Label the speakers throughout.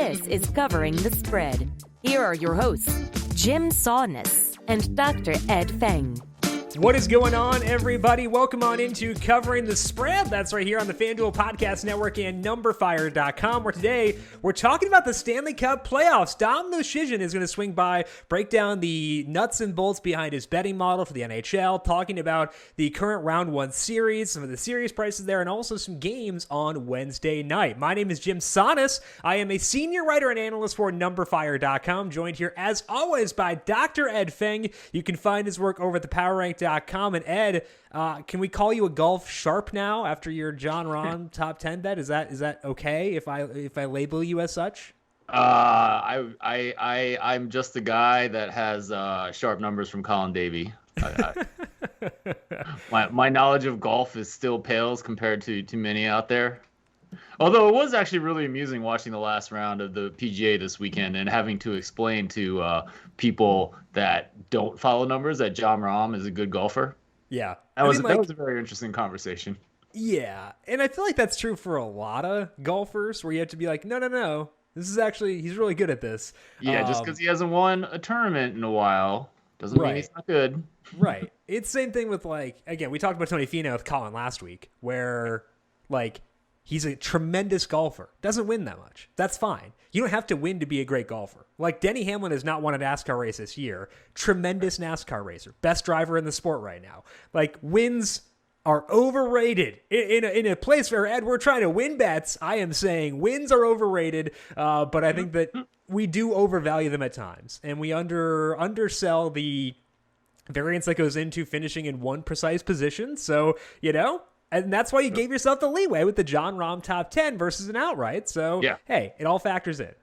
Speaker 1: This is Covering the Spread. Here are your hosts, Jim Saunders and Dr. Ed Feng.
Speaker 2: What is going on, everybody? Welcome on into Covering the Spread. That's right here on the FanDuel Podcast Network and numberFire.com, where today we're talking about the Stanley Cup Playoffs. Dom Luszczyszyn is going to swing by, break down the nuts and bolts behind his betting model for the NHL, talking about the current Round 1 series, some of the series prices there, and also some games on Wednesday night. My name is Jim Saunders. I am a senior writer and analyst for numberFire.com, joined here, as always, by Dr. Ed Feng. You can find his work over at the PowerRank.com. And Ed, can we call you a golf sharp now after your Jon Rahm top 10 bet? Is that okay if I label you as such?
Speaker 3: I'm just a guy that has sharp numbers from Colin Davey. My knowledge of golf is still pales compared to many out there. Although it was actually really amusing watching the last round of the PGA this weekend and having to explain to people that don't follow numbers that Jon Rahm is a good golfer.
Speaker 2: Yeah.
Speaker 3: That was a very interesting conversation.
Speaker 2: Yeah. And I feel like that's true for a lot of golfers where you have to be like, no. This is actually, he's really good at this.
Speaker 3: Yeah, just because he hasn't won a tournament in a while doesn't mean he's not good.
Speaker 2: Right. It's same thing with, like, again, we talked about Tony Finau with Colin last week where, like, he's a tremendous golfer. Doesn't win that much. That's fine. You don't have to win to be a great golfer. Like, Denny Hamlin has not won a NASCAR race this year. Tremendous NASCAR racer. Best driver in the sport right now. Like, wins are overrated. In a place where, Ed, we're trying to win bets, I am saying wins are overrated, but I think that we do overvalue them at times. And we undersell the variance that goes into finishing in one precise position. So, and that's why you gave yourself the leeway with the Jon Rahm top 10 versus an outright. So, Hey, it all factors in.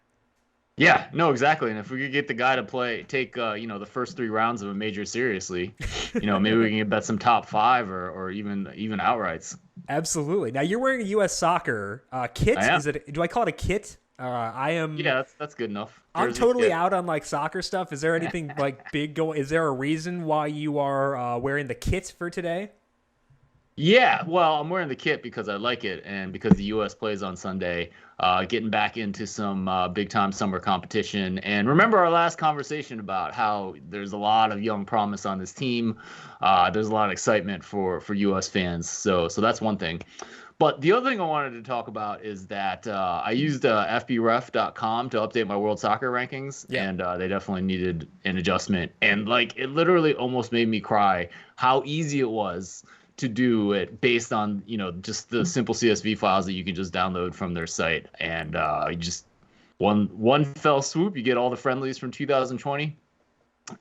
Speaker 3: Yeah, no, exactly. And if we could get the guy to take the first 3 rounds of a major seriously, maybe we can bet some top 5 or even outrights.
Speaker 2: Absolutely. Now, you're wearing a U.S. Soccer kit. Do I call it a kit? I am.
Speaker 3: Yeah, that's good enough.
Speaker 2: I'm totally out on like soccer stuff. Is there anything like big going? Is there a reason why you are wearing the kit for today?
Speaker 3: Yeah, well, I'm wearing the kit because I like it and because the U.S. plays on Sunday, getting back into some big-time summer competition. And remember our last conversation about how there's a lot of young promise on this team. There's a lot of excitement for U.S. fans. So that's one thing. But the other thing I wanted to talk about is that I used FBref.com to update my World Soccer rankings, and they definitely needed an adjustment. And, it literally almost made me cry how easy it was to do it based on, just the simple CSV files that you can just download from their site. And you just one fell swoop, you get all the friendlies from 2020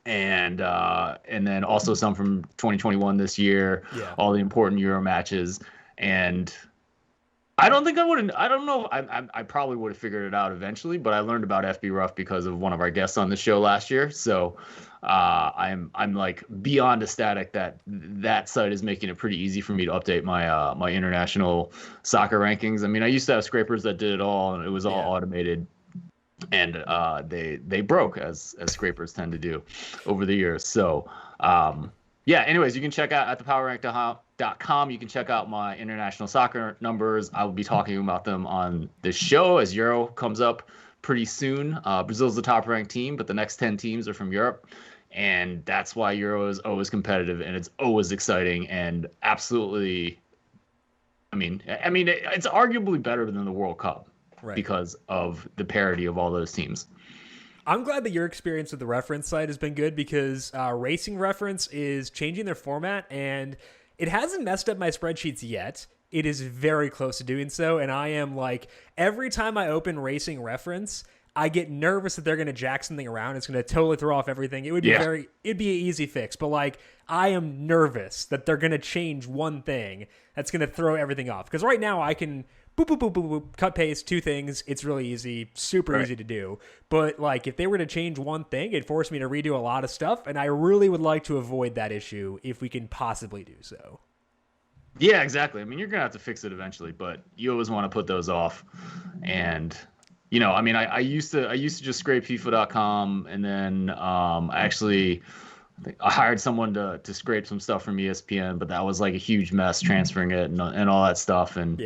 Speaker 3: and then also some from 2021 this year, all the important Euro matches. And I don't think I don't know. I probably would have figured it out eventually, but I learned about FBref because of one of our guests on the show last year. So I'm like beyond ecstatic that site is making it pretty easy for me to update my my international soccer rankings. I mean, I used to have scrapers that did it all, and it was all automated, and they broke as scrapers tend to do over the years. So anyways, you can check out at thepowerrank.com. You can check out my international soccer numbers. I will be talking about them on this show as Euro comes up pretty soon. Brazil's the top ranked team, but the next 10 teams are from Europe. And that's why Euro is always competitive and it's always exciting and absolutely, I mean, it's arguably better than the World Cup because of the parity of all those teams.
Speaker 2: I'm glad that your experience with the reference site has been good because Racing Reference is changing their format and it hasn't messed up my spreadsheets yet. It is very close to doing so. And I am like, every time I open Racing Reference, I get nervous that they're going to jack something around. It's going to totally throw off everything. It would be it'd be an easy fix, but I am nervous that they're going to change one thing that's going to throw everything off. Because right now I can boop, boop, boop, boop, boop, cut, paste, 2 things. It's really easy, super easy to do. But if they were to change one thing, it'd force me to redo a lot of stuff. And I really would like to avoid that issue if we can possibly do so.
Speaker 3: Yeah, exactly. I mean, you're going to have to fix it eventually, but you always want to put those off. And I used to just scrape FIFA.com, and then I hired someone to scrape some stuff from ESPN, but that was like a huge mess transferring it and all that stuff. And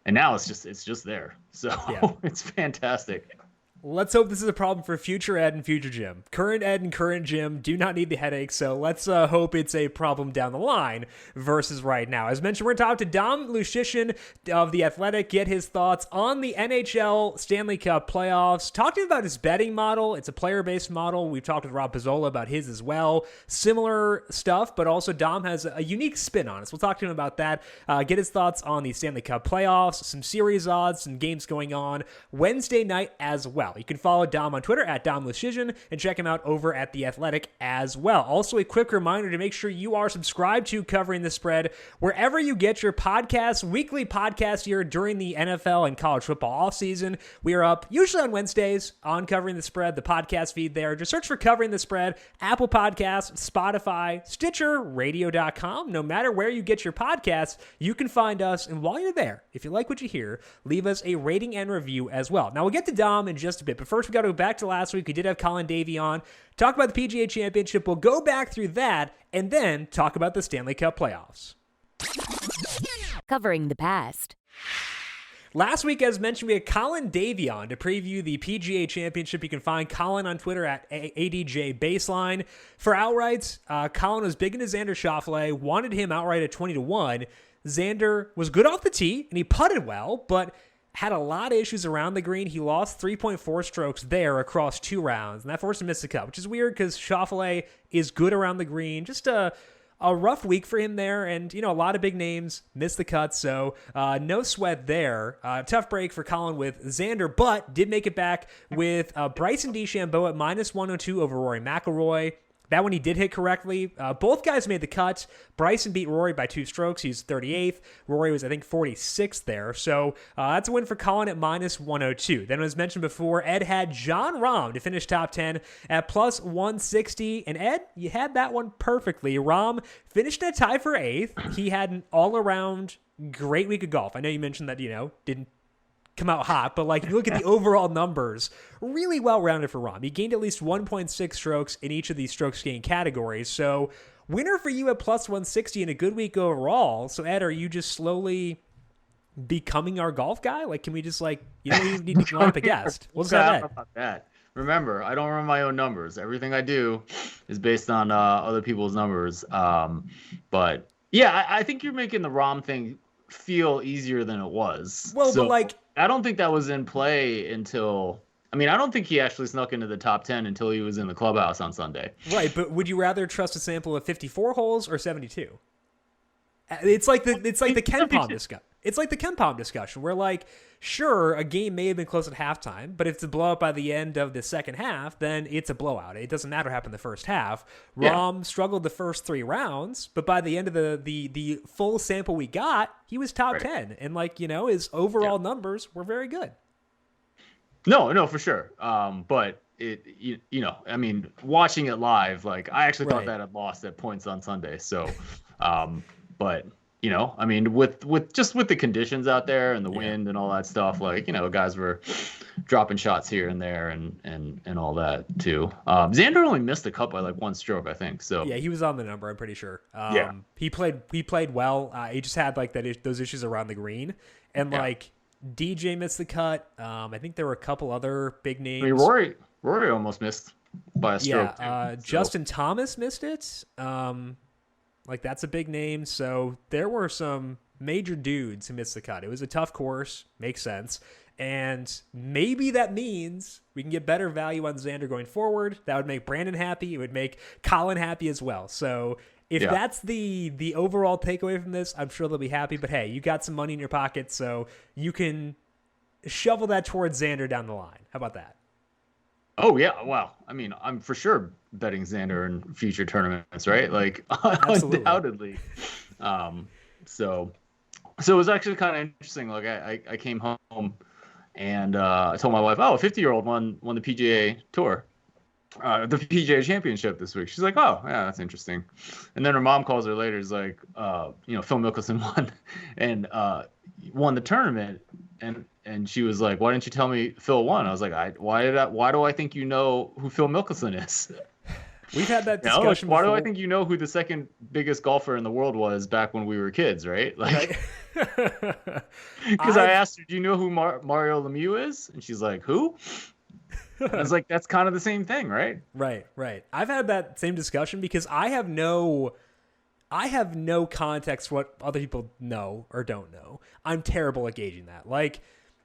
Speaker 3: now it's just there. So it's fantastic.
Speaker 2: Let's hope this is a problem for future Ed and future Jim. Current Ed and current Jim do not need the headache, so let's hope it's a problem down the line versus right now. As mentioned, we're going to talk to Dom Luszczyszyn of The Athletic, get his thoughts on the NHL Stanley Cup Playoffs, talk to him about his betting model. It's a player-based model. We've talked with Rob Pizzola about his as well. Similar stuff, but also Dom has a unique spin on it. So we'll talk to him about that, get his thoughts on the Stanley Cup Playoffs, some series odds, some games going on Wednesday night as well. You can follow Dom on Twitter at Dom Luszczyszyn and check him out over at The Athletic as well. Also, a quick reminder to make sure you are subscribed to Covering the Spread wherever you get your podcasts, weekly podcast here during the NFL and college football offseason. We are up usually on Wednesdays on Covering the Spread, the podcast feed there. Just search for Covering the Spread, Apple Podcasts, Spotify, Stitcher, radio.com. No matter where you get your podcasts, you can find us. And while you're there, if you like what you hear, leave us a rating and review as well. Now, we'll get to Dom in just a bit, but first we got to go back to last week. We did have Colin Davey on, talk about the PGA Championship. We'll go back through that and then talk about the Stanley Cup Playoffs.
Speaker 1: Covering the past.
Speaker 2: Last week, as mentioned, we had Colin Davey on to preview the PGA Championship. You can find Colin on Twitter at ADJ Baseline. For outrights, Colin was big into Xander Schauffele, wanted him outright at 20-1. Xander was good off the tee, and he putted well, but had a lot of issues around the green. He lost 3.4 strokes there across 2 rounds, and that forced him to miss the cut, which is weird because Schauffele is good around the green. Just a rough week for him there, and, a lot of big names missed the cut, so no sweat there. Tough break for Colin with Xander, but did make it back with Bryson DeChambeau at -102 over Rory McIlroy. That one he did hit correctly. Both guys made the cut. Bryson beat Rory by 2 strokes. He's 38th. Rory was, I think, 46th there. So that's a win for Colin at -102. Then, as mentioned before, Ed had Jon Rahm to finish top 10 at +160. And Ed, you had that one perfectly. Rahm finished in a tie for 8th. He had an all-around great week of golf. I know you mentioned that, didn't come out hot, but if you look at the overall numbers, really well-rounded for Rahm. He gained at least 1.6 strokes in each of these strokes gained categories. So winner for you at +160 and a good week overall. So Ed, are you just slowly becoming our golf guy? Can we just you don't even need to line up a guest? We'll just have
Speaker 3: about that. Remember, I don't run my own numbers. Everything I do is based on other people's numbers. But yeah, I think you're making the Rahm thing feel easier than it was.
Speaker 2: Well, so, but
Speaker 3: I don't think that was in play until, I don't think he actually snuck into the top 10 until he was in the clubhouse on Sunday.
Speaker 2: Right, but would you rather trust a sample of 54 holes or 72? It's like the KenPom discussion. It's like the KenPom discussion where, sure, a game may have been close at halftime, but if it's a blowout by the end of the second half, then it's a blowout. It doesn't matter what happened in the first half. Rahm struggled the first 3 rounds, but by the end of the full sample we got, he was top 10. And, his overall numbers were very good.
Speaker 3: No, for sure. But watching it live, I actually thought that had lost at points on Sunday. So, but with the conditions out there and the wind and all that stuff, guys were dropping shots here and there and all that too. Xander only missed the cut by 1 stroke, I think. So
Speaker 2: yeah, he was on the number, I'm pretty sure. He played well. He just had those issues around the green, and DJ missed the cut. I think there were a couple other big names.
Speaker 3: Rory almost missed by a stroke.
Speaker 2: Yeah, Justin Thomas missed it. That's a big name. So there were some major dudes who missed the cut. It was a tough course. Makes sense. And maybe that means we can get better value on Xander going forward. That would make Brandon happy. It would make Colin happy as well. So if that's the overall takeaway from this, I'm sure they'll be happy. But hey, you got some money in your pocket, so you can shovel that towards Xander down the line. How about that?
Speaker 3: Oh, yeah. Well, I'm for sure betting Xander in future tournaments, right? Undoubtedly. So it was actually kind of interesting. I came home and I told my wife, a 50-year-old won the PGA Tour, the PGA Championship this week. She's like, oh, yeah, that's interesting. And then her mom calls her later. Is like, Phil Mickelson won and won the tournament. And she was like, why didn't you tell me Phil won? I was like, why do I think you know who Phil Mickelson is?
Speaker 2: We've had that discussion
Speaker 3: why
Speaker 2: before.
Speaker 3: do I think you know who the second biggest golfer in the world was back when we were kids, right? Because I asked her, do you know who Mario Lemieux is? And she's like, who? And it's like, that's kind of the same thing, right?
Speaker 2: Right. I've had that same discussion because I have no context for what other people know or don't know. I'm terrible at gauging that. Like,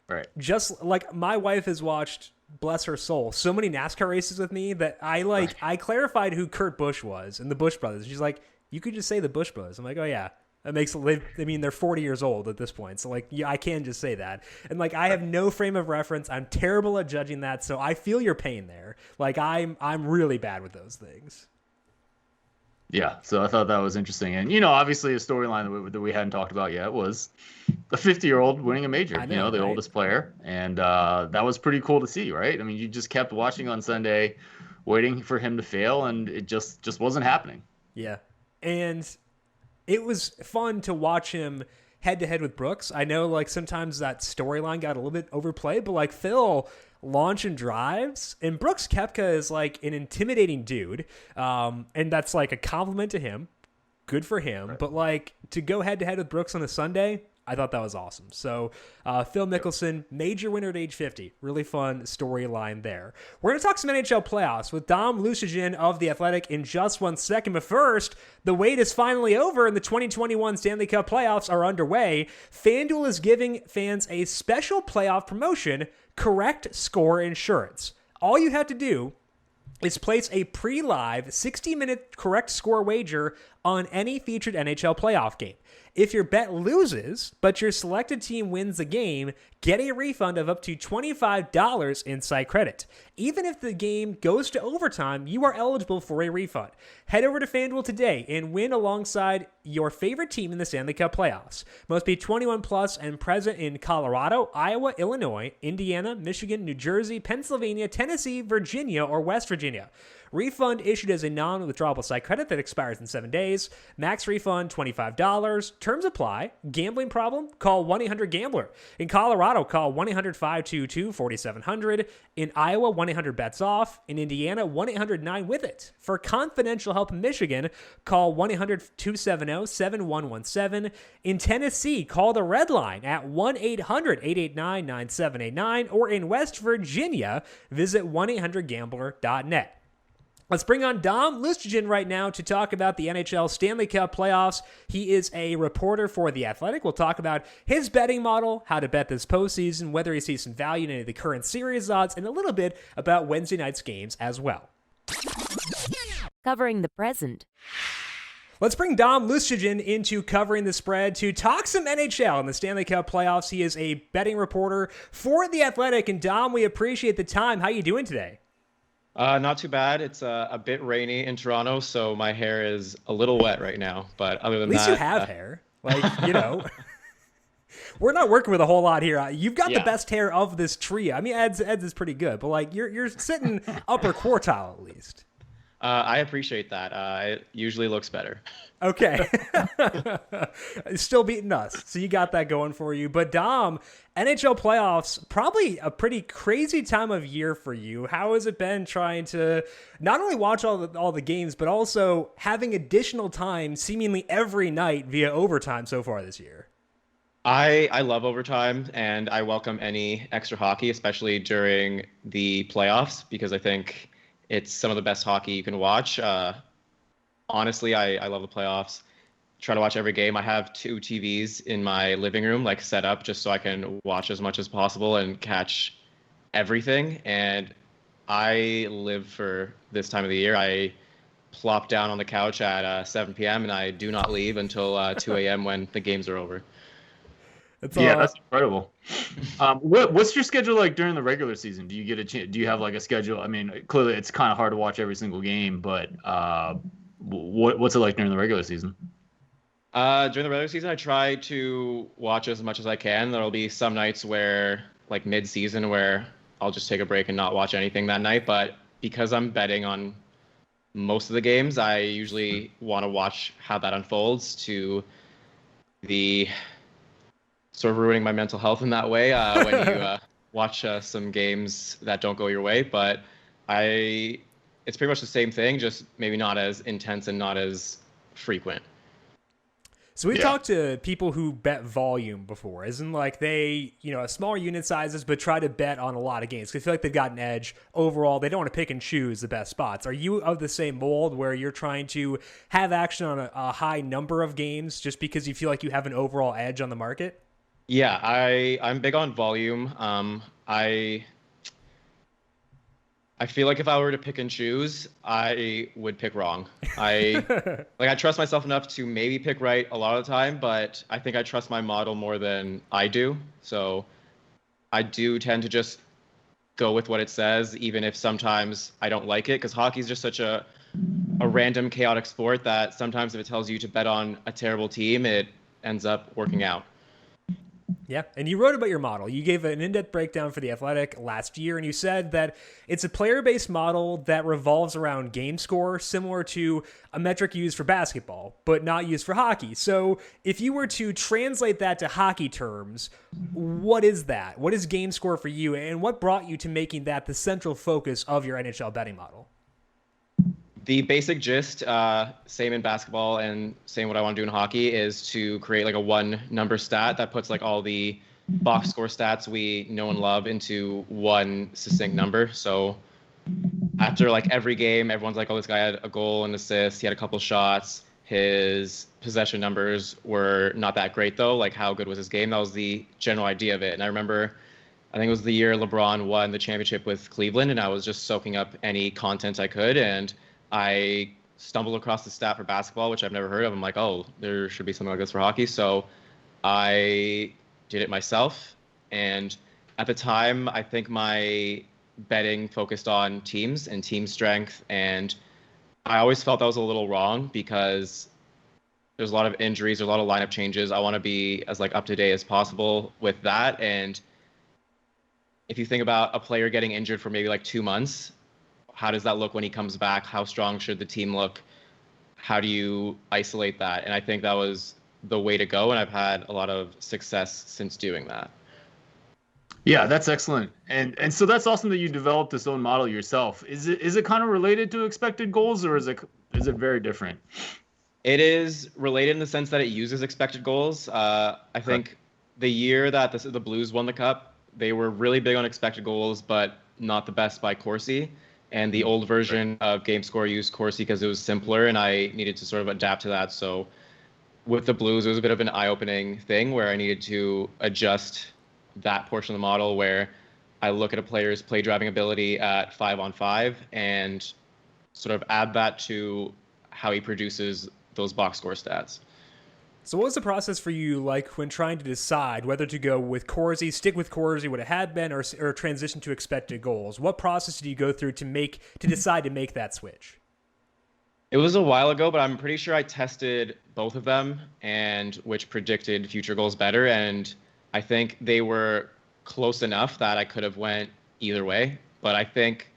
Speaker 3: Right.
Speaker 2: just like my wife has watched, bless her soul, so many NASCAR races with me that I clarified who Kurt Busch was and the Busch brothers. She's like, you could just say the Busch brothers. I'm like, oh yeah. That makes, I mean, they're 40 years old at this point. So like, yeah, I can just say that. And like, I have no frame of reference. I'm terrible at judging that. So I feel your pain there. Like I'm really bad with those things.
Speaker 3: Yeah, so I thought that was interesting. And, obviously a storyline that we hadn't talked about yet was the 50-year-old winning a major, the oldest player. And that was pretty cool to see, right? I mean, you just kept watching on Sunday, waiting for him to fail, and it just wasn't happening.
Speaker 2: Yeah. And it was fun to watch him head-to-head with Brooks. I know, like, sometimes that storyline got a little bit overplayed, but, like, Phil launching drives, and Brooks Koepka is, like, an intimidating dude, and that's, like, a compliment to him. Good for him. Right. But, like, to go head-to-head with Brooks on a Sunday, I thought that was awesome. So, Phil Mickelson, major winner at age 50. Really fun storyline there. We're going to talk some NHL playoffs with Dom Luszczyszyn of The Athletic in just 1 second. But first, the wait is finally over and the 2021 Stanley Cup Playoffs are underway. FanDuel is giving fans a special playoff promotion, Correct Score Insurance. All you have to do is place a pre-live 60-minute correct score wager on any featured NHL playoff game. If your bet loses, but your selected team wins the game, get a refund of up to $25 in site credit. Even if the game goes to overtime, you are eligible for a refund. Head over to FanDuel today and win alongside your favorite team in the Stanley Cup playoffs. Must be 21 plus and present in Colorado, Iowa, Illinois, Indiana, Michigan, New Jersey, Pennsylvania, Tennessee, Virginia, or West Virginia. Refund issued as a non-withdrawable site credit that expires in 7 days. Max refund $25. Terms apply. Gambling problem? Call 1-800-GAMBLER. In Colorado, call 1-800-522-4700. In Iowa, 1-800-BETS-OFF. In Indiana, 1-800-9-WITH-IT. For confidential help in Michigan, call 1-800-270-7117. In Tennessee, call the Red Line at 1-800-889-9789. Or in West Virginia, visit 1-800-GAMBLER.net. Let's bring on Dom Luszczyszyn right now to talk about the NHL Stanley Cup playoffs. He is a reporter for The Athletic. We'll talk about his betting model, how to bet this postseason, whether he sees some value in any of the current series odds, and a little bit about Wednesday night's games as well.
Speaker 1: Covering the present.
Speaker 2: Let's bring Dom Luszczyszyn into covering the spread to talk some NHL in the Stanley Cup playoffs. He is a betting reporter for The Athletic. And Dom, we appreciate the time. How are you doing today?
Speaker 4: Not too bad. It's a bit rainy in Toronto, so my hair is a little wet right now. But other than that,
Speaker 2: at least you have hair. Like, we're not working with a whole lot here. You've got the best hair of this trio. I mean, Ed's is pretty good, but like you're sitting upper quartile at least.
Speaker 4: I appreciate that. It usually looks better.
Speaker 2: Okay. Still beating us. So you got that going for you. But Dom, NHL playoffs, probably a pretty crazy time of year for you. How has it been trying to not only watch all the games, but also having additional time seemingly every night via overtime so far this year?
Speaker 4: I love overtime, and I welcome any extra hockey, especially during the playoffs, because I think it's some of the best hockey you can watch. Honestly, I love the playoffs. Try to watch every game. I have 2 TVs in my living room, like set up just so I can watch as much as possible and catch everything. And I live for this time of the year. I plop down on the couch at 7 p.m. and I do not leave until 2 a.m. when the games are over.
Speaker 3: That's incredible. What's your schedule like during the regular season? Do you get a chance? Do you have like a schedule? I mean, clearly it's kind of hard to watch every single game, but what's it like during the regular season?
Speaker 4: During the regular season, I try to watch as much as I can. There'll be some nights where, like mid-season, where I'll just take a break and not watch anything that night. But because I'm betting on most of the games, I usually want to watch how that unfolds to the sort of ruining my mental health in that way when you watch some games that don't go your way. But it's pretty much the same thing, just maybe not as intense and not as frequent.
Speaker 2: So we've talked to people who bet volume before, isn't like they, smaller unit sizes, but try to bet on a lot of games. They feel like they've got an edge overall. They don't want to pick and choose the best spots. Are you of the same mold where you're trying to have action on a high number of games just because you feel like you have an overall edge on the market?
Speaker 4: Yeah, I'm big on volume. I feel like if I were to pick and choose, I would pick wrong. I trust myself enough to maybe pick right a lot of the time, but I think I trust my model more than I do. So I do tend to just go with what it says, even if sometimes I don't like it, because hockey is just such a random, chaotic sport that sometimes if it tells you to bet on a terrible team, it ends up working out.
Speaker 2: Yeah, and you wrote about your model. You gave an in-depth breakdown for The Athletic last year, and you said that it's a player-based model that revolves around game score, similar to a metric used for basketball, but not used for hockey. So if you were to translate that to hockey terms, what is that? What is game score for you, and what brought you to making that the central focus of your NHL betting model?
Speaker 4: The basic gist, same in basketball and same what I want to do in hockey, is to create like a one number stat that puts like all the box score stats we know and love into one succinct number. So after like every game, everyone's like, oh, this guy had a goal and assist. He had a couple shots. His possession numbers were not that great though. Like how good was his game? That was the general idea of it. And I remember, I think it was the year LeBron won the championship with Cleveland, and I was just soaking up any content I could. And I stumbled across the stat for basketball, which I've never heard of. I'm like, oh, there should be something like this for hockey. So I did it myself. And at the time, I think my betting focused on teams and team strength. And I always felt that was a little wrong because there's a lot of injuries, there's a lot of lineup changes. I want to be as like up to date as possible with that. And if you think about a player getting injured for maybe like 2 months, how does that look when he comes back? How strong should the team look? How do you isolate that? And I think that was the way to go, and I've had a lot of success since doing that.
Speaker 3: Yeah, that's excellent. And so that's awesome that you developed this own model yourself. Is it kind of related to expected goals, or is it very different?
Speaker 4: It is related in the sense that it uses expected goals. I think the year that the Blues won the Cup, they were really big on expected goals, but not the best by Corsi. And the old version of Game Score used Corsi because it was simpler, and I needed to sort of adapt to that. So with the Blues, it was a bit of an eye-opening thing where I needed to adjust that portion of the model where I look at a player's play driving ability at 5-on-5 and sort of add that to how he produces those box score stats.
Speaker 2: So what was the process for you like when trying to decide whether to go with Corsi, stick with Corsi, what it had been, or transition to expected goals? What process did you go through to decide to make that switch?
Speaker 4: It was a while ago, but I'm pretty sure I tested both of them and which predicted future goals better. And I think they were close enough that I could have went either way. But I think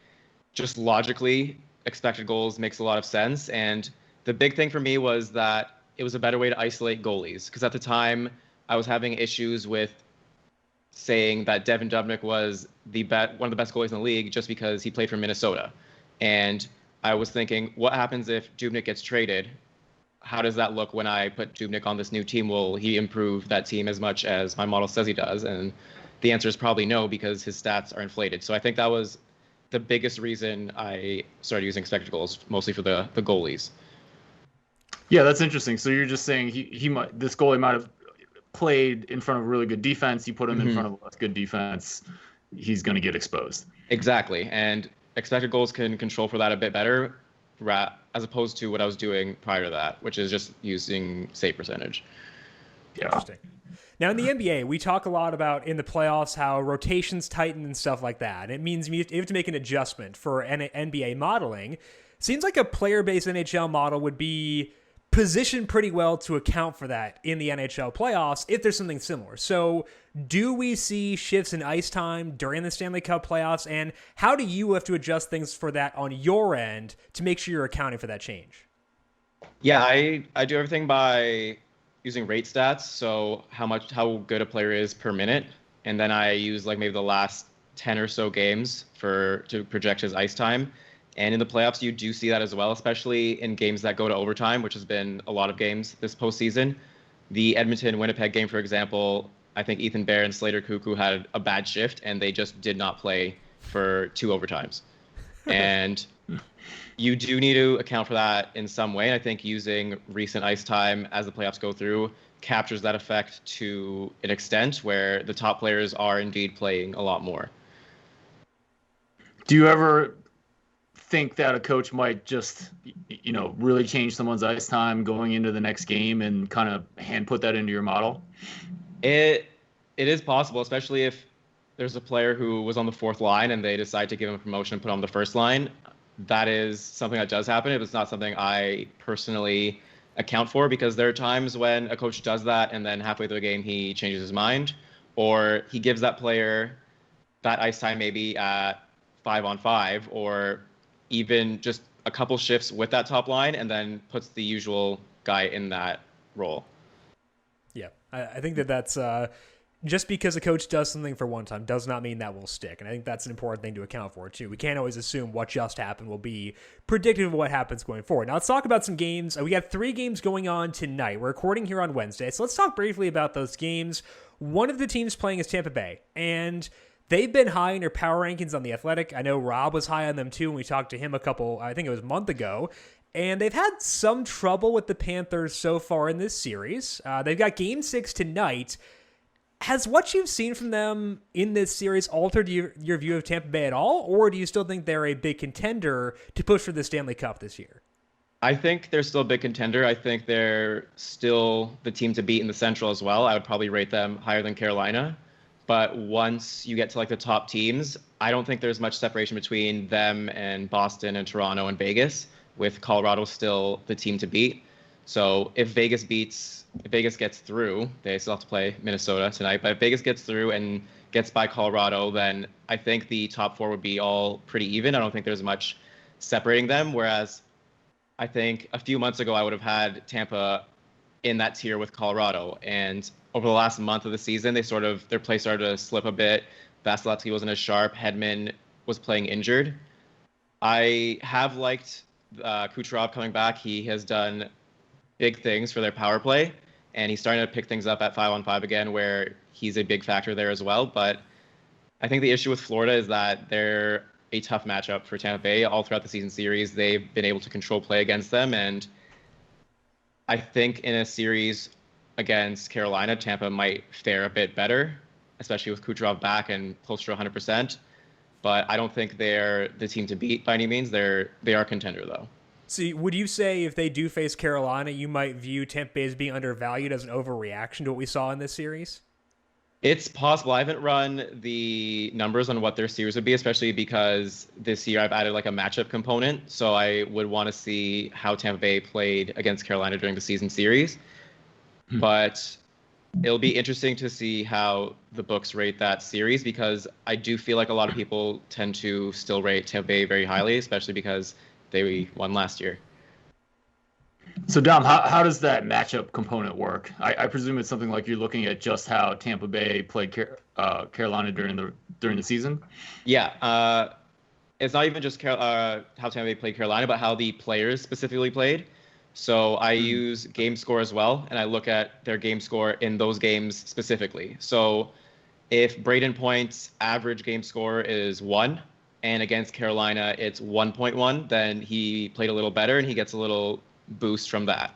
Speaker 4: just logically, expected goals makes a lot of sense. And the big thing for me was that it was a better way to isolate goalies, because at the time I was having issues with saying that Devin Dubnyk was one of the best goalies in the league just because he played for Minnesota. And I was thinking, what happens if Dubnyk gets traded? How does that look when I put Dubnyk on this new team? Will he improve that team as much as my model says he does? And the answer is probably no, because his stats are inflated. So I think that was the biggest reason I started using expected goals, mostly for the goalies.
Speaker 3: Yeah, that's interesting. So you're just saying this goalie might have played in front of a really good defense. You put him in front of a less good defense, he's going to get exposed.
Speaker 4: Exactly. And expected goals can control for that a bit better, as opposed to what I was doing prior to that, which is just using save percentage.
Speaker 3: Yeah.
Speaker 2: Interesting. Now, in the NBA, we talk a lot about in the playoffs how rotations tighten and stuff like that. It means you have to make an adjustment for NBA modeling. Seems like a player-based NHL model would be positioned pretty well to account for that in the NHL playoffs if there's something similar. So do we see shifts in ice time during the Stanley Cup playoffs, and how do you have to adjust things for that on your end to make sure you're accounting for that change?
Speaker 4: Yeah, I do everything by using rate stats, so how good a player is per minute, and then I use like maybe the last 10 or so games to project his ice time. And in the playoffs, you do see that as well, especially in games that go to overtime, which has been a lot of games this postseason. The Edmonton-Winnipeg game, for example, I think Ethan Bear and Slater Cuckoo had a bad shift, and they just did not play for 2 overtimes. And you do need to account for that in some way. And I think using recent ice time as the playoffs go through captures that effect to an extent where the top players are indeed playing a lot more.
Speaker 3: Do you ever think that a coach might just, really change someone's ice time going into the next game and kind of hand put that into your model?
Speaker 4: It is possible, especially if there's a player who was on the 4th line and they decide to give him a promotion and put on the 1st line. That is something that does happen. It's not something I personally account for, because there are times when a coach does that and then halfway through the game he changes his mind, or he gives that player that ice time maybe at 5-on-5, or even just a couple shifts with that top line and then puts the usual guy in that role.
Speaker 2: Yeah, I think that's just because a coach does something for one time does not mean that will stick. And I think that's an important thing to account for, too. We can't always assume what just happened will be predictive of what happens going forward. Now, let's talk about some games. We got 3 games going on tonight. We're recording here on Wednesday, so let's talk briefly about those games. One of the teams playing is Tampa Bay, and they've been high in your power rankings on The Athletic. I know Rob was high on them, too, when we talked to him I think it was a month ago. And they've had some trouble with the Panthers so far in this series. They've got Game 6 tonight. Has what you've seen from them in this series altered your view of Tampa Bay at all, or do you still think they're a big contender to push for the Stanley Cup this year?
Speaker 4: I think they're still a big contender. I think they're still the team to beat in the Central as well. I would probably rate them higher than Carolina. But once you get to like the top teams, I don't think there's much separation between them and Boston and Toronto and Vegas, with Colorado still the team to beat. So if Vegas gets through, they still have to play Minnesota tonight, but if Vegas gets through and gets by Colorado, then I think the top 4 would be all pretty even. I don't think there's much separating them, whereas I think a few months ago I would have had Tampa in that tier with Colorado. And over the last month of the season, their play started to slip a bit. Vasilevsky wasn't as sharp. Hedman was playing injured. I have liked Kucherov coming back. He has done big things for their power play, and he's starting to pick things up at 5-on-5 again, where he's a big factor there as well. But I think the issue with Florida is that they're a tough matchup for Tampa Bay. All throughout the season series, they've been able to control play against them, and I think in a series against Carolina, Tampa might fare a bit better, especially with Kucherov back and close to 100%. But I don't think they're the team to beat by any means. They are a contender, though.
Speaker 2: So would you say if they do face Carolina, you might view Tampa Bay as being undervalued as an overreaction to what we saw in this series?
Speaker 4: It's possible. I haven't run the numbers on what their series would be, especially because this year I've added like a matchup component. So I would want to see how Tampa Bay played against Carolina during the season series. But it'll be interesting to see how the books rate that series, because I do feel like a lot of people tend to still rate Tampa Bay very highly, especially because they won last year.
Speaker 3: So, Dom, how does that matchup component work? I presume it's something like you're looking at just how Tampa Bay played Carolina during the season?
Speaker 4: Yeah. It's not even just how Tampa Bay played Carolina, but how the players specifically played. So I use game score as well, and I look at their game score in those games specifically. So if Braden Point's average game score is 1, and against Carolina it's 1.1, then he played a little better and he gets a little boost from that.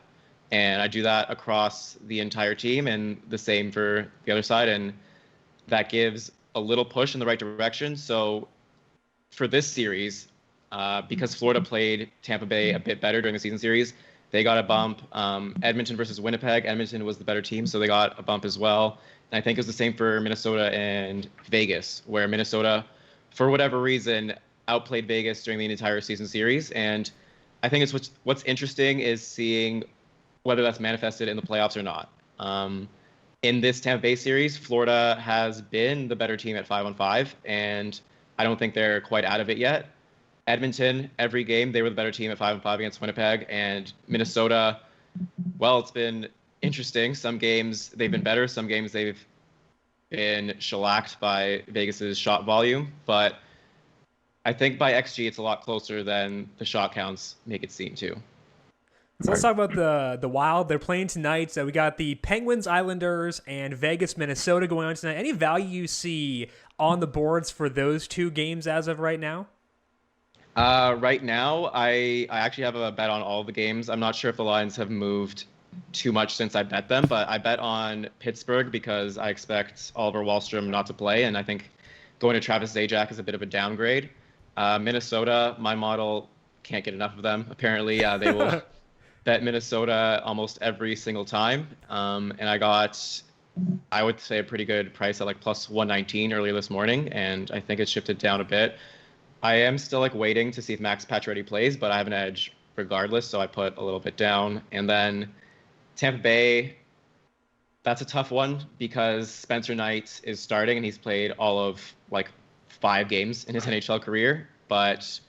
Speaker 4: And I do that across the entire team, and the same for the other side, and that gives a little push in the right direction. So for this series, because Florida played Tampa Bay a bit better during the season series, they got a bump. Edmonton versus Winnipeg, Edmonton was the better team, so they got a bump as well. And I think it was the same for Minnesota and Vegas, where Minnesota, for whatever reason, outplayed Vegas during the entire season series. And I think it's what's interesting is seeing whether that's manifested in the playoffs or not. In this Tampa Bay series, Florida has been the better team at 5-on-5, and I don't think they're quite out of it yet. Edmonton, every game, they were the better team at 5-on-5 against Winnipeg. And Minnesota, well, it's been interesting. Some games they've been better. Some games they've been shellacked by Vegas's shot volume. But I think by XG, it's a lot closer than the shot counts make it seem to.
Speaker 2: So let's talk about the Wild. They're playing tonight. So we got the Penguins, Islanders, and Vegas, Minnesota going on tonight. Any value you see on the boards for those two games as of right now?
Speaker 4: Right now, I actually have a bet on all the games. I'm not sure if the lines have moved too much since I bet them, but I bet on Pittsburgh because I expect Oliver Wahlstrom not to play, and I think going to Travis Zajac is a bit of a downgrade. Minnesota, my model can't get enough of them. Apparently, they will bet Minnesota almost every single time, and I got, I would say, a pretty good price at like plus 119 earlier this morning, and I think it's shifted down a bit. I am still like waiting to see if Max Pacioretty plays, but I have an edge regardless, so I put a little bit down. And then Tampa Bay, that's a tough one because Spencer Knight is starting and he's played all of like 5 games in his NHL career. But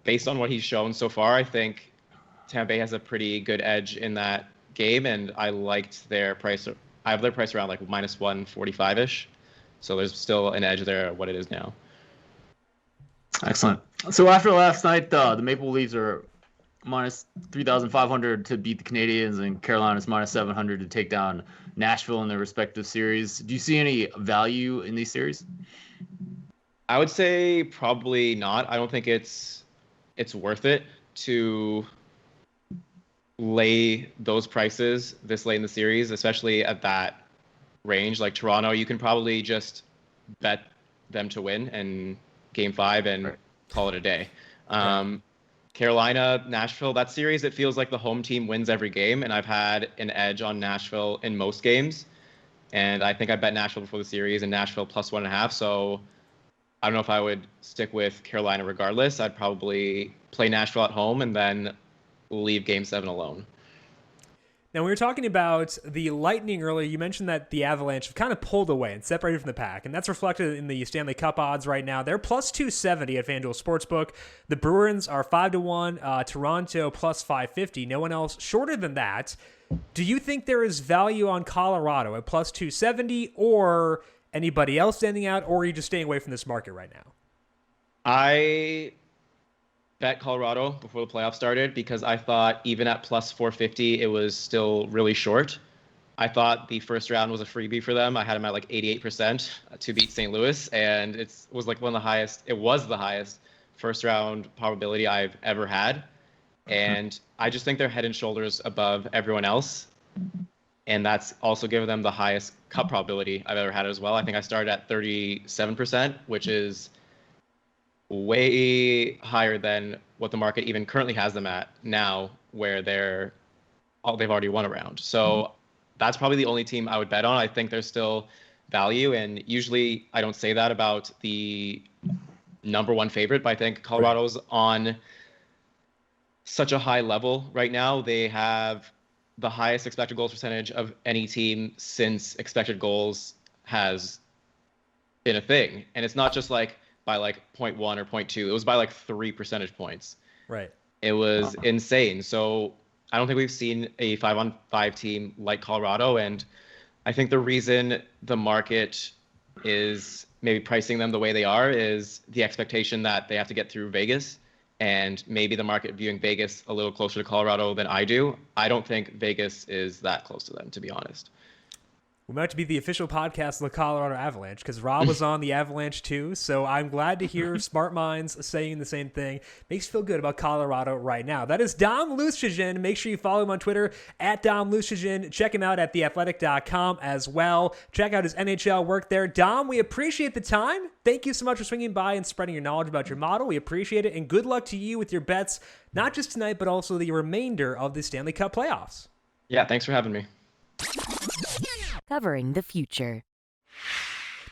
Speaker 4: based on what he's shown so far, I think Tampa Bay has a pretty good edge in that game, and I liked their price. I have their price around like minus 145-ish. So there's still an edge there at what it is now.
Speaker 3: Excellent. So after last night, the Maple Leafs are minus 3,500 to beat the Canadiens, and Carolina's minus 700 to take down Nashville in their respective series. Do you see any value in these series?
Speaker 4: I would say probably not. I don't think it's worth it to lay those prices this late in the series, especially at that range. Like Toronto, you can probably just bet them to win and Game 5 and call it a day. Carolina, Nashville, that series, it feels like the home team wins every game, and I've had an edge on Nashville in most games. And I think I bet Nashville before the series and Nashville plus 1.5. So I don't know if I would stick with Carolina regardless. I'd probably play Nashville at home and then leave Game 7 alone.
Speaker 2: Now, we were talking about the Lightning earlier. You mentioned that the Avalanche have kind of pulled away and separated from the pack, and that's reflected in the Stanley Cup odds right now. They're plus 270 at FanDuel Sportsbook. The Bruins are 5-1. Toronto plus 550. No one else shorter than that. Do you think there is value on Colorado at plus 270, or anybody else standing out, or are you just staying away from this market right now?
Speaker 4: I bet Colorado before the playoffs started because I thought even at plus 450, it was still really short. I thought the first round was a freebie for them. I had them at like 88% to beat St. Louis, and it was like one of the highest. It was the highest first round probability I've ever had. And I just think they're head and shoulders above everyone else. And that's also given them the highest cup probability I've ever had as well. I think I started at 37%, which is way higher than what the market even currently has them at now, where they've already won a round. So that's probably the only team I would bet on. I think there's still value, and usually I don't say that about the number one favorite, but I think Colorado's on such a high level right now. They have the highest expected goals percentage of any team since expected goals has been a thing. And it's not just like by like 0.1 or 0.2. It was by like 3 percentage points.
Speaker 2: Right.
Speaker 4: It was insane. So I don't think we've seen a 5-on-5 team like Colorado. And I think the reason the market is maybe pricing them the way they are is the expectation that they have to get through Vegas, and maybe the market viewing Vegas a little closer to Colorado than I do. I don't think Vegas is that close to them, to be honest.
Speaker 2: We might have to be the official podcast of the Colorado Avalanche because Rob was on the Avalanche too. So I'm glad to hear smart minds saying the same thing. Makes you feel good about Colorado right now. That is Dom Luszczyszyn. Make sure you follow him on Twitter at Dom Luszczyszyn. Check him out at theathletic.com as well. Check out his NHL work there. Dom, we appreciate the time. Thank you so much for swinging by and spreading your knowledge about your model. We appreciate it. And good luck to you with your bets, not just tonight, but also the remainder of the Stanley Cup playoffs.
Speaker 4: Yeah, thanks for having me.
Speaker 1: Covering the future.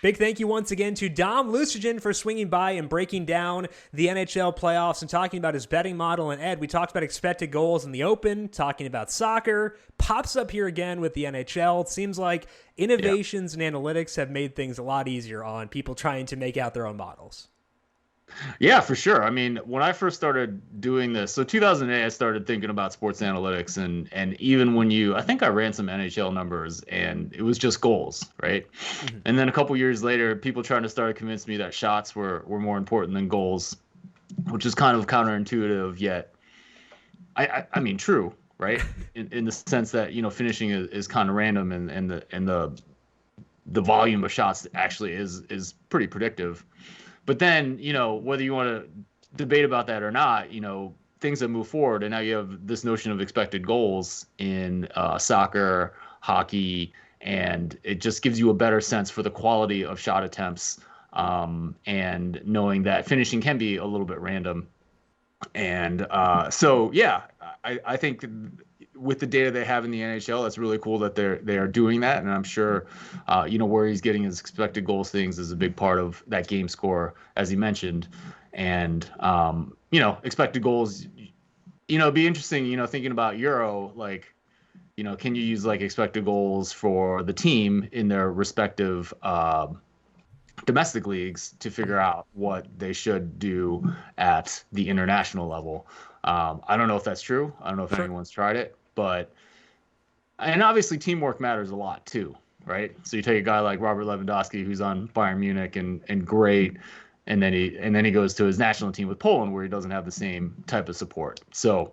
Speaker 2: Big thank you once again to Dom Luszczyszyn for swinging by and breaking down the NHL playoffs and talking about his betting model. And Ed, we talked about expected goals in the Open, talking about soccer, pops up here again with the NHL. It seems like innovations and analytics have made things a lot easier on people trying to make out their own models.
Speaker 3: Yeah, for sure. I mean, when I first started doing this, so 2008, I started thinking about sports analytics, and even when I think I ran some NHL numbers, and it was just goals, right? Mm-hmm. And then a couple years later, people trying to start to convince me that shots were more important than goals, which is kind of counterintuitive, yet I mean, true, right? In the sense that, finishing is kind of random, and the volume of shots actually is pretty predictive. But then, whether you want to debate about that or not, things that move forward, and now you have this notion of expected goals in soccer, hockey, and it just gives you a better sense for the quality of shot attempts, and knowing that finishing can be a little bit random. And so, yeah, I think with the data they have in the NHL, that's really cool that they are doing that. And I'm sure, where he's getting his expected goals things is a big part of that game score, as he mentioned. And, expected goals, it'd be interesting, thinking about Euro, like, can you use like expected goals for the team in their respective domestic leagues to figure out what they should do at the international level? I don't know if that's true. I don't know if anyone's tried it, and obviously teamwork matters a lot too, right? So you take a guy like Robert Lewandowski, who's on Bayern Munich and great, and then he goes to his national team with Poland, where he doesn't have the same type of support. So,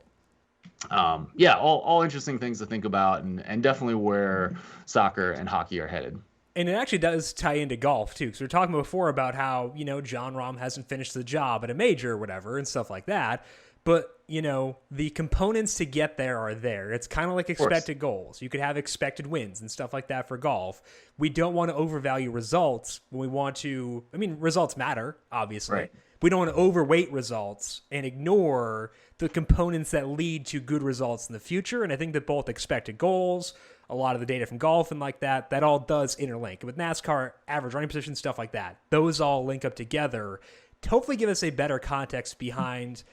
Speaker 3: all interesting things to think about, and definitely where soccer and hockey are headed.
Speaker 2: And it actually does tie into golf, too, because we were talking before about how, Jon Rahm hasn't finished the job at a major or whatever and stuff like that. But, the components to get there are there. It's kind of like expected goals. You could have expected wins and stuff like that for golf. We don't want to overvalue results when we want to. I mean, results matter, obviously.
Speaker 3: Right.
Speaker 2: We don't want to overweight results and ignore the components that lead to good results in the future. And I think that both expected goals, a lot of the data from golf and like that all does interlink. And with NASCAR, average running position, stuff like that, those all link up together to hopefully give us a better context behind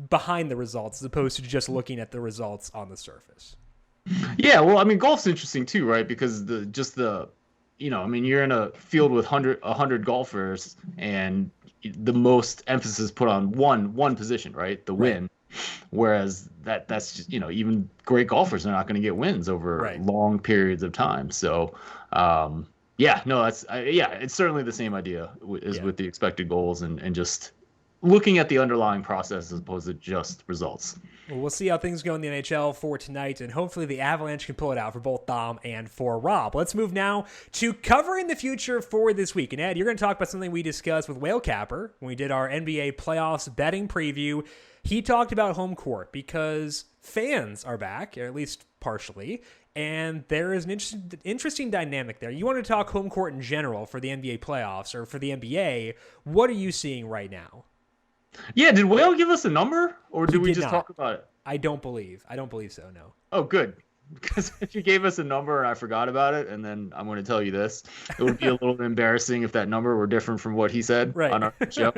Speaker 2: the results, as opposed to just looking at the results on the surface.
Speaker 3: Yeah, well, I mean, golf's interesting too, right? Because you're in a field with 100 golfers, and the most emphasis put on one position, right? The win. Whereas that's just, even great golfers are not going to get wins over long periods of time. So, it's certainly the same idea with the expected goals and just looking at the underlying process as opposed to just results.
Speaker 2: Well, we'll see how things go in the NHL for tonight, and hopefully the Avalanche can pull it out for both Dom and for Rob. Let's move now to covering the future for this week. And Ed, you're going to talk about something we discussed with Whale Capper when we did our NBA playoffs betting preview. He talked about home court because fans are back, or at least partially, and there is an interesting dynamic there. You want to talk home court in general for the NBA playoffs, or for the NBA. What are you seeing right now?
Speaker 3: Yeah, did Whale give us a number, or did we just talk about it?
Speaker 2: I don't believe so, no.
Speaker 3: Oh, good. Because if you gave us a number and I forgot about it, and then I'm going to tell you this, it would be a little embarrassing if that number were different from what he said on our show.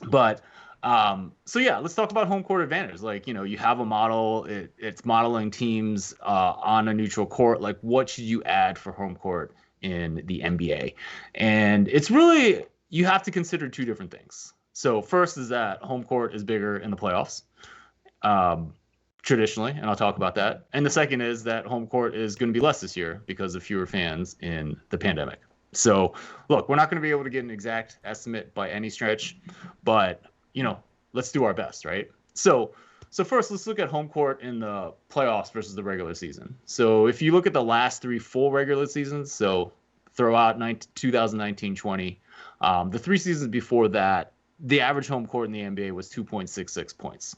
Speaker 3: But, let's talk about home court advantage. Like, you have a model, it's modeling teams on a neutral court. Like, what should you add for home court in the NBA? And it's really, you have to consider two different things. So first is that home court is bigger in the playoffs, traditionally, and I'll talk about that. And the second is that home court is going to be less this year because of fewer fans in the pandemic. So, look, we're not going to be able to get an exact estimate by any stretch, but, let's do our best, right? So first, let's look at home court in the playoffs versus the regular season. So if you look at the last three full regular seasons, so throw out 2019-20, the three seasons before that, the average home court in the NBA was 2.66 points.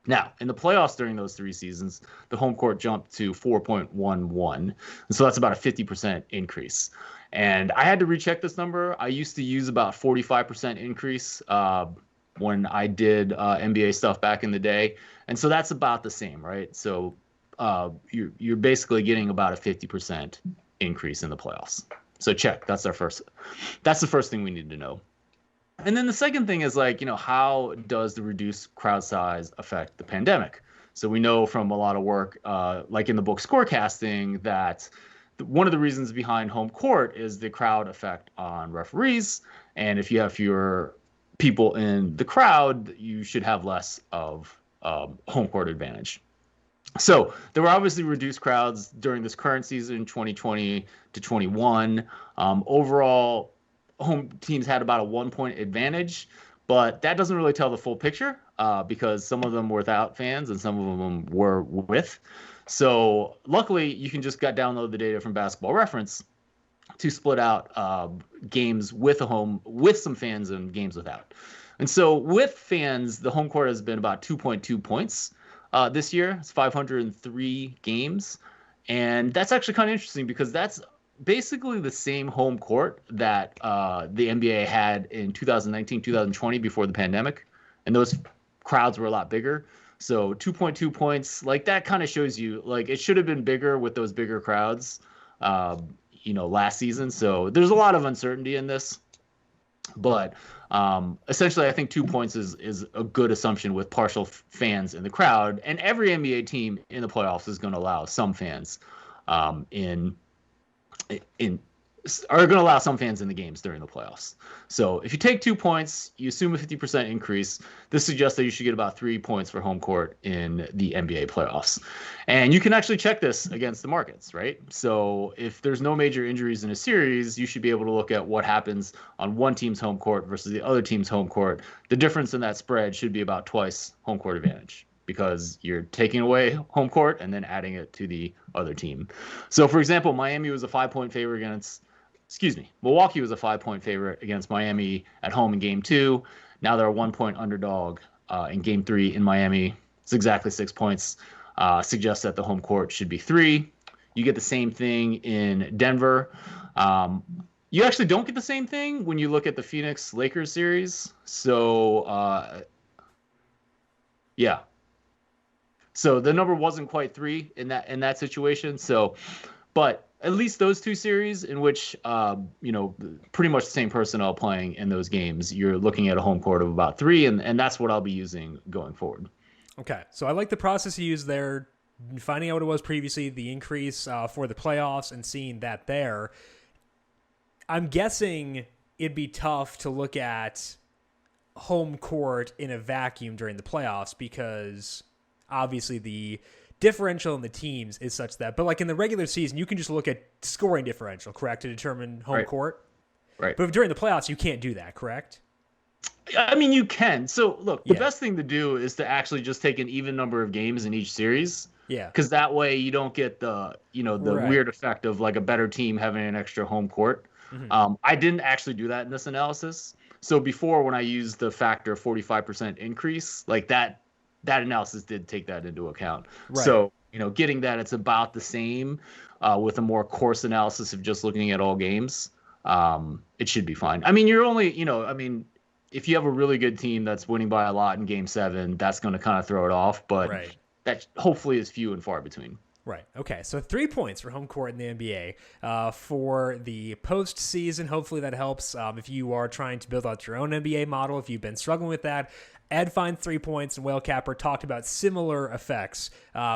Speaker 3: Now, in the playoffs during those three seasons, the home court jumped to 4.11. And so that's about a 50% increase. And I had to recheck this number. I used to use about 45% increase when I did NBA stuff back in the day. And so that's about the same, right? So you're basically getting about a 50% increase in the playoffs. So check. That's the first thing we need to know. And then the second thing is how does the reduced crowd size affect the pandemic? So we know from a lot of work, like in the book Scorecasting, that one of the reasons behind home court is the crowd effect on referees. And if you have fewer people in the crowd, you should have less of home court advantage. So there were obviously reduced crowds during this current season, 2020 to 21. Overall, home teams had about a 1 point advantage, But that doesn't really tell the full picture because some of them were without fans and some of them were with. So luckily, you can just download the data from Basketball Reference to split out games with some fans and games without. And so with fans, the home court has been about 2.2 points this year. It's 503 games. And that's actually kind of interesting because that's basically the same home court that the NBA had in 2019, 2020 before the pandemic. And those crowds were a lot bigger. So 2.2 points, like that kind of shows you, like it should have been bigger with those bigger crowds, last season. So there's a lot of uncertainty in this. But essentially, I think 2 points is a good assumption with partial fans in the crowd. And every NBA team in the playoffs is going to allow some fans are going to allow some fans in the games during the playoffs. So if you take 2 points, you assume a 50% increase. This suggests that you should get about 3 points for home court in the NBA playoffs. And you can actually check this against the markets, right? So if there's no major injuries in a series, you should be able to look at what happens on one team's home court versus the other team's home court. The difference in that spread should be about twice home court advantage, because you're taking away home court and then adding it to the other team. So, for example, Milwaukee was a 5-point favorite against Miami at home in Game 2. Now they're a 1-point underdog in Game 3 in Miami. It's exactly 6 points. Suggests that the home court should be 3. You get the same thing in Denver. You actually don't get the same thing when you look at the Phoenix-Lakers series. So, yeah. So the number wasn't quite 3 in that situation. So, but at least those two series in which, pretty much the same personnel playing in those games, you're looking at a home court of about 3, and that's what I'll be using going forward.
Speaker 2: Okay, so I like the process you used there, finding out what it was previously, the increase for the playoffs, and seeing that there. I'm guessing it'd be tough to look at home court in a vacuum during the playoffs because obviously the differential in the teams is such that, but like in the regular season, you can just look at scoring differential, correct, to determine home court?
Speaker 3: Right.
Speaker 2: But during the playoffs, you can't do that, correct?
Speaker 3: I mean, you can. So look, the best thing to do is to actually just take an even number of games in each series. Yeah. Because that way you don't get the weird effect of like a better team having an extra home court. Mm-hmm. I didn't actually do that in this analysis. So before, when I used the factor 45% increase, like that analysis did take that into account. Right. So, getting that it's about the same with a more coarse analysis of just looking at all games, it should be fine. I mean, you're only, if you have a really good team that's winning by a lot in Game 7, that's going to kind of throw it off. But that hopefully is few and far between.
Speaker 2: Right. Okay. So 3 points for home court in the NBA for the postseason. Hopefully that helps if you are trying to build out your own NBA model. If you've been struggling with that, Ed finds 3 points, and Whale Capper talked about similar effects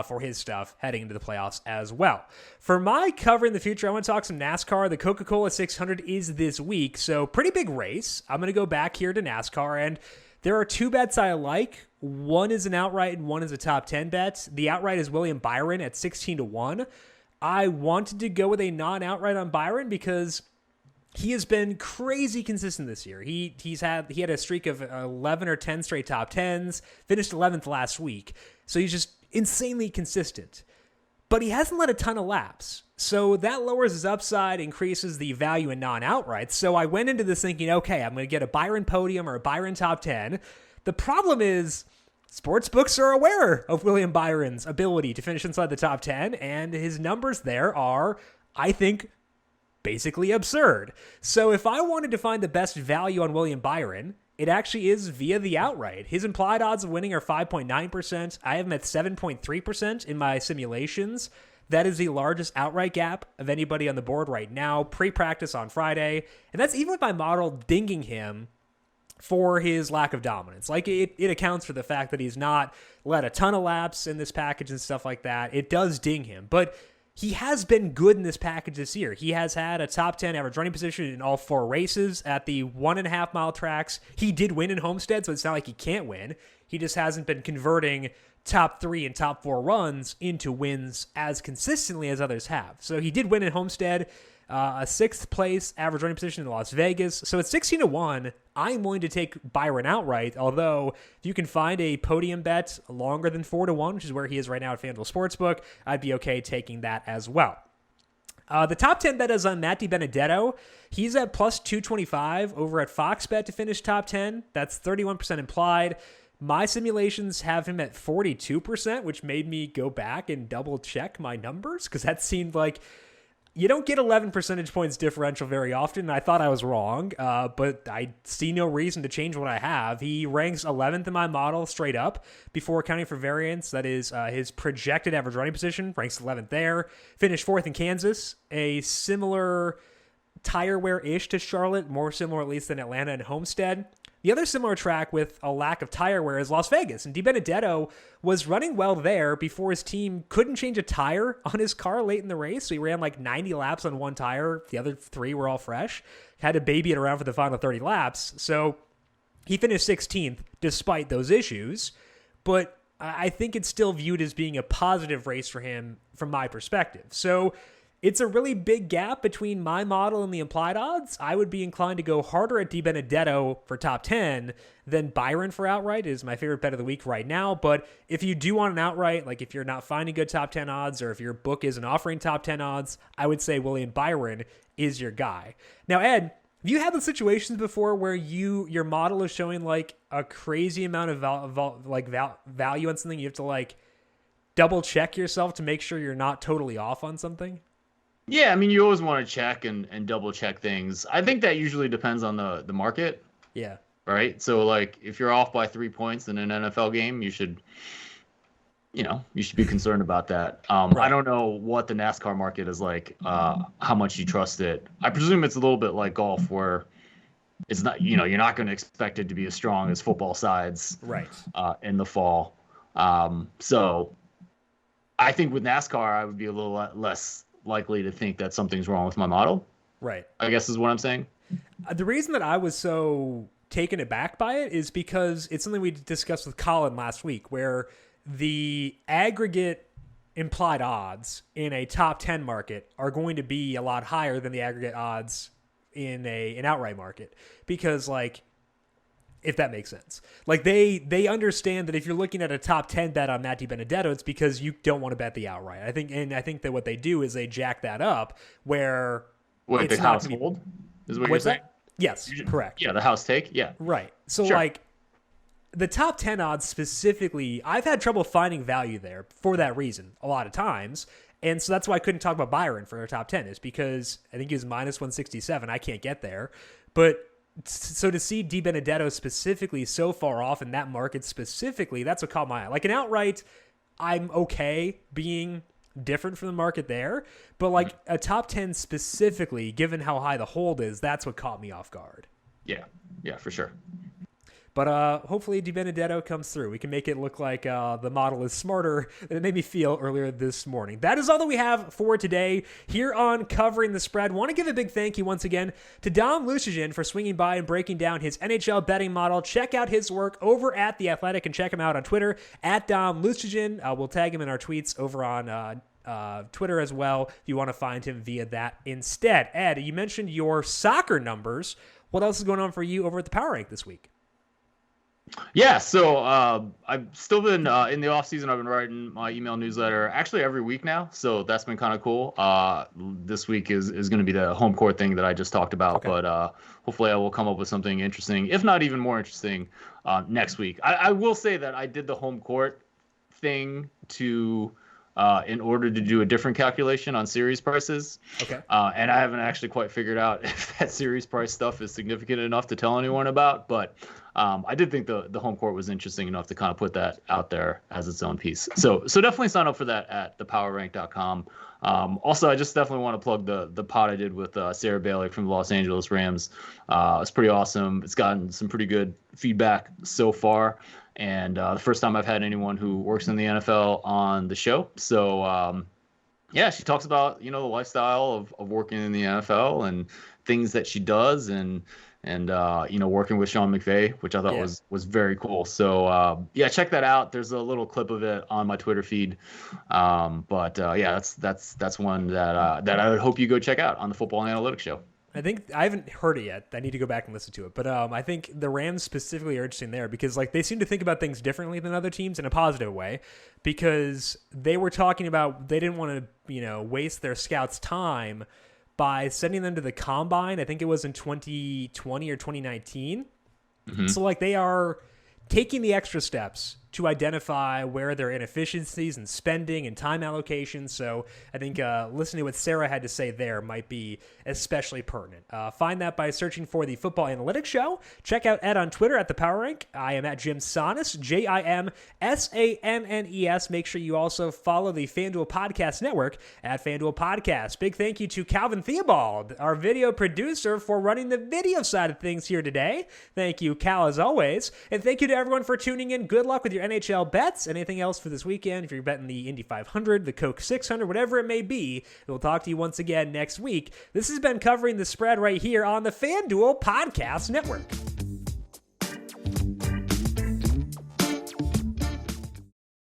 Speaker 2: for his stuff heading into the playoffs as well. For my cover in the future, I want to talk some NASCAR. The Coca-Cola 600 is this week, so pretty big race. I'm going to go back here to NASCAR, and there are 2 bets I like. One is an outright and one is a top 10 bet. The outright is William Byron at 16-1. I wanted to go with a non-outright on Byron because he has been crazy consistent this year. He had a streak of 11 or 10 straight top 10s, finished 11th last week. So he's just insanely consistent. But he hasn't led a ton of laps. So that lowers his upside, increases the value in non-outright. So I went into this thinking, okay, I'm going to get a Byron podium or a Byron top 10. The problem is sportsbooks are aware of William Byron's ability to finish inside the top 10, and his numbers there are, I think, basically absurd. So if I wanted to find the best value on William Byron, it actually is via the outright. His implied odds of winning are 5.9%. I have him at 7.3% in my simulations. That is the largest outright gap of anybody on the board right now, pre-practice on Friday. And that's even with my model dinging him for his lack of dominance. Like, it accounts for the fact that he's not led a ton of laps in this package and stuff like that. It does ding him. But he has been good in this package this year. He has had a top 10 average running position in all 4 races at the 1.5 mile tracks. He did win in Homestead, so it's not like he can't win. He just hasn't been converting top 3 and top 4 runs into wins as consistently as others have. So he did win in Homestead. a 6th place average running position in Las Vegas. So at 16-1, I'm willing to take Byron outright, although if you can find a podium bet longer than 4-1, which is where he is right now at FanDuel Sportsbook, I'd be okay taking that as well. The top 10 bet is on Matt DiBenedetto. He's at plus 225 over at Fox Bet to finish top 10. That's 31% implied. My simulations have him at 42%, which made me go back and double check my numbers because that seemed like you don't get 11 percentage points differential very often. I thought I was wrong, but I see no reason to change what I have. He ranks 11th in my model straight up before accounting for variance. That is his projected average running position, ranks 11th there. Finished 4th in Kansas, a similar tire wear-ish to Charlotte, more similar at least than Atlanta and Homestead. The other similar track with a lack of tire wear is Las Vegas, and DiBenedetto was running well there before his team couldn't change a tire on his car late in the race, so he ran like 90 laps on one tire. The other 3 were all fresh. Had to baby it around for the final 30 laps, so he finished 16th despite those issues, but I think it's still viewed as being a positive race for him from my perspective. So it's a really big gap between my model and the implied odds. I would be inclined to go harder at DiBenedetto for top 10 than Byron for outright. It is my favorite bet of the week right now. But if you do want an outright, like if you're not finding good top 10 odds or if your book isn't offering top 10 odds, I would say William Byron is your guy. Now, Ed, have you had the situations before where your model is showing like a crazy amount of value on something? You have to like double check yourself to make sure you're not totally off on something?
Speaker 3: Yeah, I mean, you always want to check and double check things. I think that usually depends on the market.
Speaker 2: Yeah.
Speaker 3: Right? So, like, if you're off by 3 points in an NFL game, you should be concerned about that.
Speaker 2: Right.
Speaker 3: I don't know what the NASCAR market is like, how much you trust it. I presume it's a little bit like golf where it's not, you're not going to expect it to be as strong as football sides
Speaker 2: right.
Speaker 3: In the fall. So I think with NASCAR, I would be a little less likely to think that something's wrong with my model.
Speaker 2: Right.
Speaker 3: I guess is what I'm saying.
Speaker 2: The reason that I was so taken aback by it is because it's something we discussed with Colin last week, where the aggregate implied odds in a top 10 market are going to be a lot higher than the aggregate odds in an outright market. Because, like, if that makes sense. Like, they understand that if you're looking at a top 10 bet on Matt DiBenedetto, it's because you don't want to bet the outright. I think that what they do is they jack that up where
Speaker 3: What, the household is what you're saying?
Speaker 2: Yes, correct.
Speaker 3: Yeah, the house take. Yeah.
Speaker 2: Right. So,
Speaker 3: Sure.
Speaker 2: like, the top 10 odds specifically, I've had trouble finding value there for that reason a lot of times. And so that's why I couldn't talk about Byron for our top 10 is because I think he was minus 167. I can't get there. But so to see DiBenedetto specifically so far off in that market specifically, that's what caught my eye. Like an outright, I'm okay being different from the market there, but like a top 10 specifically, given how high the hold is, that's what caught me off guard.
Speaker 3: Yeah, for sure.
Speaker 2: But hopefully DiBenedetto comes through. We can make it look like the model is smarter than it made me feel earlier this morning. That is all that we have for today here on Covering the Spread. Want to give a big thank you once again to Jon Luszczyszyn for swinging by and breaking down his NHL betting model. Check out his work over at The Athletic and check him out on Twitter at Dom Luszczyszyn. We'll tag him in our tweets over on Twitter as well if you want to find him via that instead. Ed, you mentioned your soccer numbers. What else is going on for you over at the Power Rank this week?
Speaker 3: Yeah, so I've still been in the off season. I've been writing my email newsletter actually every week now, so that's been kind of cool. This week is going to be the home court thing that I just talked about, okay. But hopefully I will come up with something interesting, if not even more interesting, next week. I will say that I did the home court thing in order to do a different calculation on series prices.
Speaker 2: Okay.
Speaker 3: And I haven't actually quite figured out if that series price stuff is significant enough to tell anyone about, but I did think the home court was interesting enough to kind of put that out there as its own piece. So definitely sign up for that at thepowerrank.com. Also, I just definitely want to plug the pod I did with Sarah Bailey from the Los Angeles Rams. It's pretty awesome. It's gotten some pretty good feedback so far. And the first time I've had anyone who works in the NFL on the show. So, yeah, she talks about, the lifestyle of working in the NFL and things that she does, and working with Sean McVay, which I thought was very cool. So check that out. There's a little clip of it on my Twitter feed. That's one that I would hope you go check out on the Football Analytics Show.
Speaker 2: I think I haven't heard it yet. I need to go back and listen to it. But I think the Rams specifically are interesting there because they seem to think about things differently than other teams in a positive way, because they were talking about they didn't want to waste their scouts' time by sending them to the combine. I think it was in 2020 or 2019. Mm-hmm. So they are taking the extra steps to identify where there are inefficiencies in spending and time allocation. So I think listening to what Sarah had to say there might be especially pertinent. Find that by searching for the Football Analytics Show. Check out Ed on Twitter at The Power Rank. I am at Jim Sannes, JimSannes. Make sure you also follow the FanDuel Podcast Network at FanDuel Podcast. Big thank you to Calvin Theobald, our video producer, for running the video side of things here today. Thank you, Cal, as always. And thank you to everyone for tuning in. Good luck with your NHL bets. Anything else for this weekend? If you're betting the Indy 500, the Coke 600, whatever it may be, we'll talk to you once again next week. This has been Covering the Spread right here on the FanDuel Podcast Network.